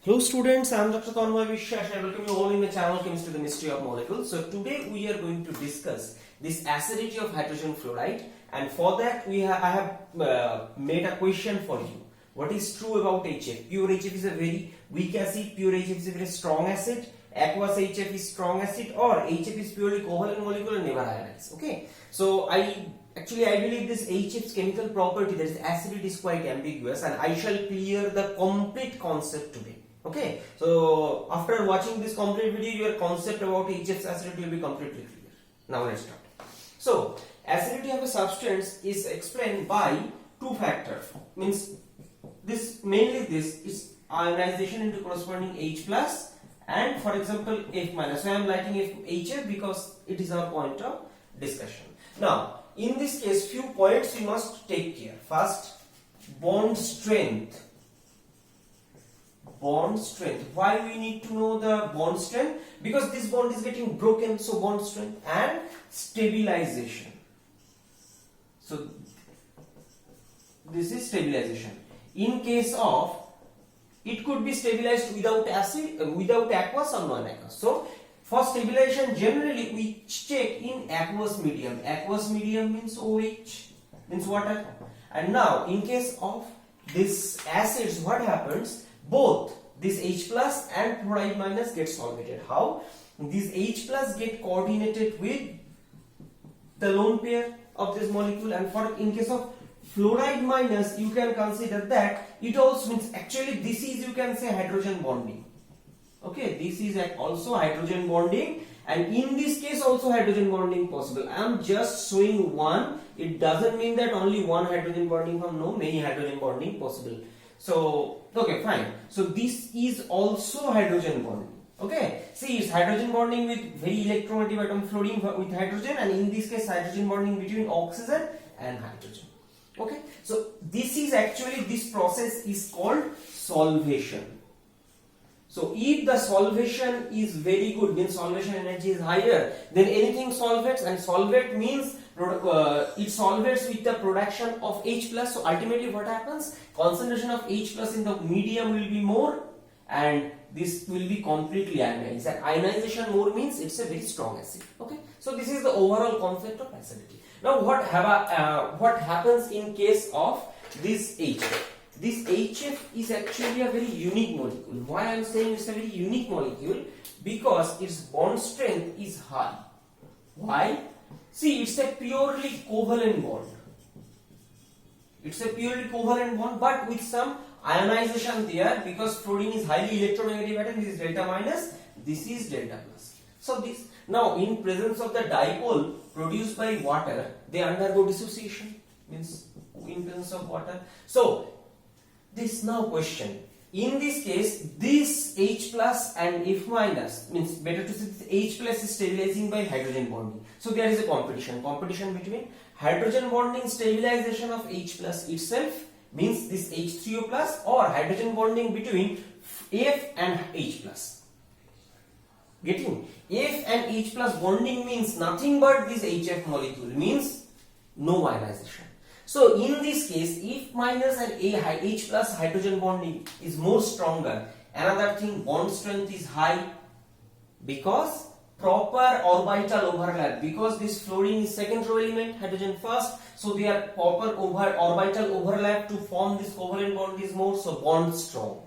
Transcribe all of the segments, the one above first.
Hello students, I am Dr. Tanmay Vishwash. I welcome you all in the channel Chemistry, the Mystery of Molecules. So today we are going to discuss this acidity of hydrogen fluoride, and for that I have made a question for you. What is true about HF? Pure HF is a very weak acid, pure HF is a very strong acid, aqueous HF is strong acid, or HF is purely covalent molecule and never ionize. Okay, so I believe this HF's chemical property, that is acidity, is quite ambiguous, and I shall clear the complete concept today. Okay, so after watching this complete video, your concept about HF's acidity will be completely clear. Now let's start. So acidity of a substance is explained by two factors. Means this is ionization into corresponding H plus, and for example F minus. So I am writing HF because it is our point of discussion. Now in this case, few points we must take care. First, bond strength. Bond strength. Why we need to know the bond strength? Because this bond is getting broken, so bond strength. And stabilization. So this is stabilization. In case of, it could be stabilized without acid, without aqueous or non-aqueous. So for stabilization, generally we check in aqueous medium. Aqueous medium means OH, means water. And now in case of this acids, what happens? Both this H plus and fluoride minus get solvated. How? This H plus get coordinated with the lone pair of this molecule, and for in case of fluoride minus, you can consider that it also means actually this is, you can say, hydrogen bonding. Okay, this is also hydrogen bonding, and in this case also hydrogen bonding possible. I am just showing one. It doesn't mean that only one hydrogen bonding from, no, many hydrogen bonding possible. So okay, fine. So this is also hydrogen bonding. Okay, see, it's hydrogen bonding with very electronegative atom fluorine with hydrogen, and in this case hydrogen bonding between oxygen and hydrogen. Okay, so this is actually, this process is called solvation. So if the solvation is very good, means solvation energy is higher, then anything solvates, and solvate means it solvates with the production of H plus. So ultimately what happens? Concentration of H plus in the medium will be more, and this will be completely ionized. And ionization more means it's a very strong acid. Okay, so this is the overall concept of acidity. Now what happens in case of this HF? This HF is actually a very unique molecule. Why I am saying it's a very unique molecule? Because its bond strength is high. Why? See, it's a purely covalent bond. It's a purely covalent bond, but with some ionization there, because fluorine is highly electronegative atom. This is delta minus, this is delta plus. So this, now in presence of the dipole produced by water, they undergo dissociation, means in presence of water. So this now question, in this case this H plus and F minus, means better to say this H plus is stabilizing by hydrogen bonding. So there is a competition between hydrogen bonding stabilization of H plus itself, means this H3O plus, or hydrogen bonding between F and H plus. Getting? F and H plus bonding means nothing but this HF molecule, means no ionization. So in this case, if minus and H plus hydrogen bonding is more stronger. Another thing, bond strength is high because proper orbital overlap, because this fluorine is second row element, hydrogen first, so their proper orbital overlap to form this covalent bond is more, so bond strong.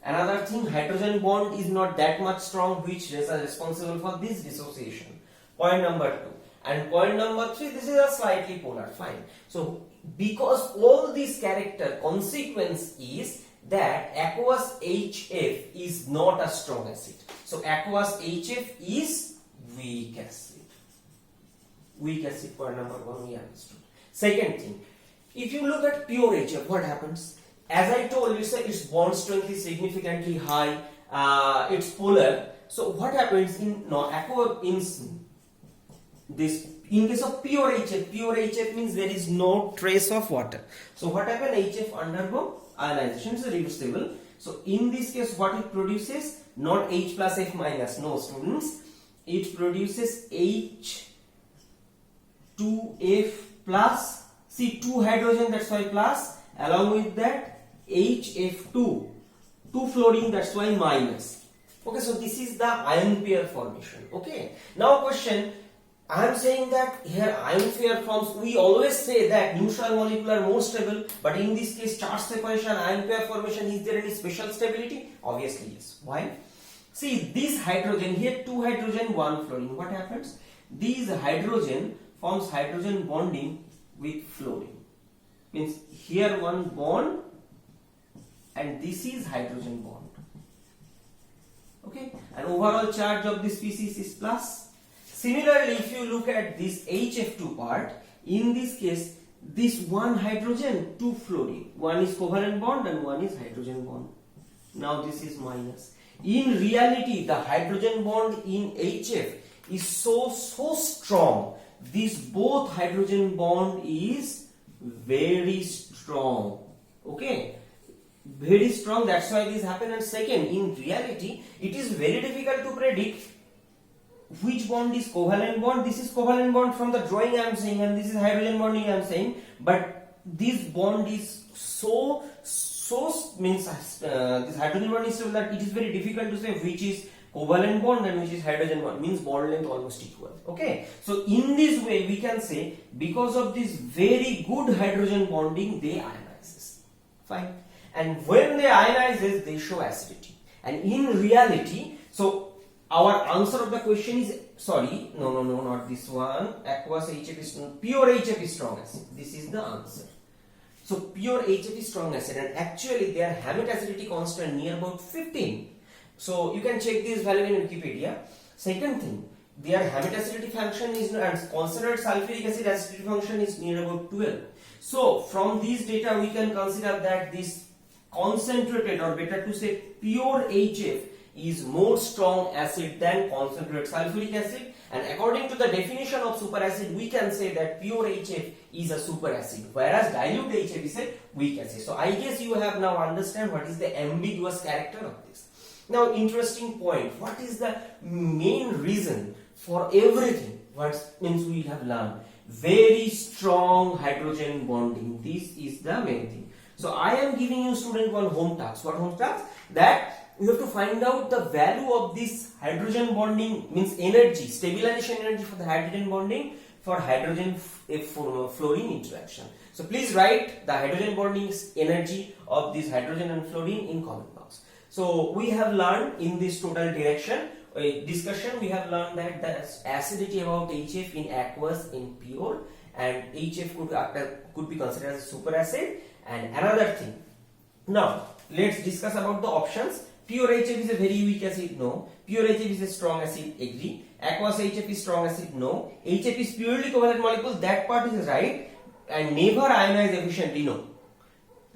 Another thing, hydrogen bond is not that much strong, which is responsible for this dissociation. Point number 2. And point number 3, this is a slightly polar, fine. So because all these character, consequence is that aqueous HF is not a strong acid. So aqueous HF is weak acid. Weak acid, point number 1 we understood. Second thing, if you look at pure HF, what happens? As I told you, its bond strength is significantly high, it's polar. So what happens in in case of pure HF means there is no trace of water. So what happens? HF undergo ionization, is reversible. So in this case, what it produces? Not H plus F minus, no students. It produces H2F plus. See, 2 hydrogen, that's why plus. Along with that HF2 2 fluorine, that's why minus. Okay, so this is the ion pair formation. Okay, now question, I am saying that here ion pair forms, we always say that neutral molecule are more stable, but in this case charge separation, ion pair formation, is there any special stability? Obviously yes. Why? See, this hydrogen, here 2 hydrogen, 1 fluorine, what happens? These hydrogen forms hydrogen bonding with fluorine. Means here one bond and this is hydrogen bond. Okay, and overall charge of this species is plus. Similarly, if you look at this HF2 part, in this case, this 1 hydrogen, 2 fluorine, one is covalent bond and one is hydrogen bond. Now this is minus. In reality, the hydrogen bond in HF is so strong. This both hydrogen bond is very strong. Okay, very strong. That's why this happened. And second, in reality, it is very difficult to predict which bond is covalent bond. This is covalent bond from the drawing I am saying, and this is hydrogen bonding I am saying. But this bond is so means this hydrogen bond is so that it is very difficult to say which is covalent bond and which is hydrogen bond, means bond length almost equal. Okay, so in this way we can say because of this very good hydrogen bonding they ionizes. Fine. And when they ionizes they show acidity. And in reality, so our answer of the question is, sorry, no, not this one. Aqueous HF is pure HF is strong acid. This is the answer. So pure HF is strong acid, and actually their Hammett acidity constant near about 15. So you can check this value in Wikipedia. Second thing, their Hammett acidity function is, and concentrated sulfuric acid acidity function is near about 12. So from these data we can consider that this concentrated, or better to say pure HF, is more strong acid than concentrated sulfuric acid, and according to the definition of superacid we can say that pure HF is a superacid, whereas dilute HF is a weak acid. So I guess you have now understand what is the ambiguous character of this. Now interesting point, what is the main reason for everything? What means we have learned? Very strong hydrogen bonding. This is the main thing. So I am giving you student one home task. What home task? That you have to find out the value of this hydrogen bonding, means energy, stabilization energy for the hydrogen bonding for hydrogen fluorine interaction. So please write the hydrogen bonding energy of this hydrogen and fluorine in comment box. So we have learned in this total discussion, we have learned that the acidity about HF in aqueous, in pure, and HF could be considered as a superacid. And another thing, now let's discuss about the options. Pure HF is a very weak acid, no. Pure HF is a strong acid, agree. Aqueous HF is strong acid, no. HF is purely covalent molecule, that part is right. And never ionize efficiently, no.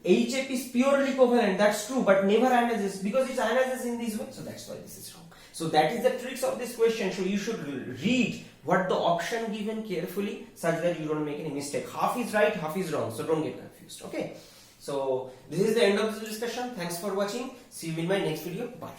HF is purely covalent, that's true, but never ionizes, because it ionizes in this way, so that's why this is wrong. So that is the tricks of this question. So you should read what the option given carefully, such that you don't make any mistake. Half is right, half is wrong, so don't get confused. Okay, so this is the end of this discussion. Thanks for watching. See you in my next video. Bye.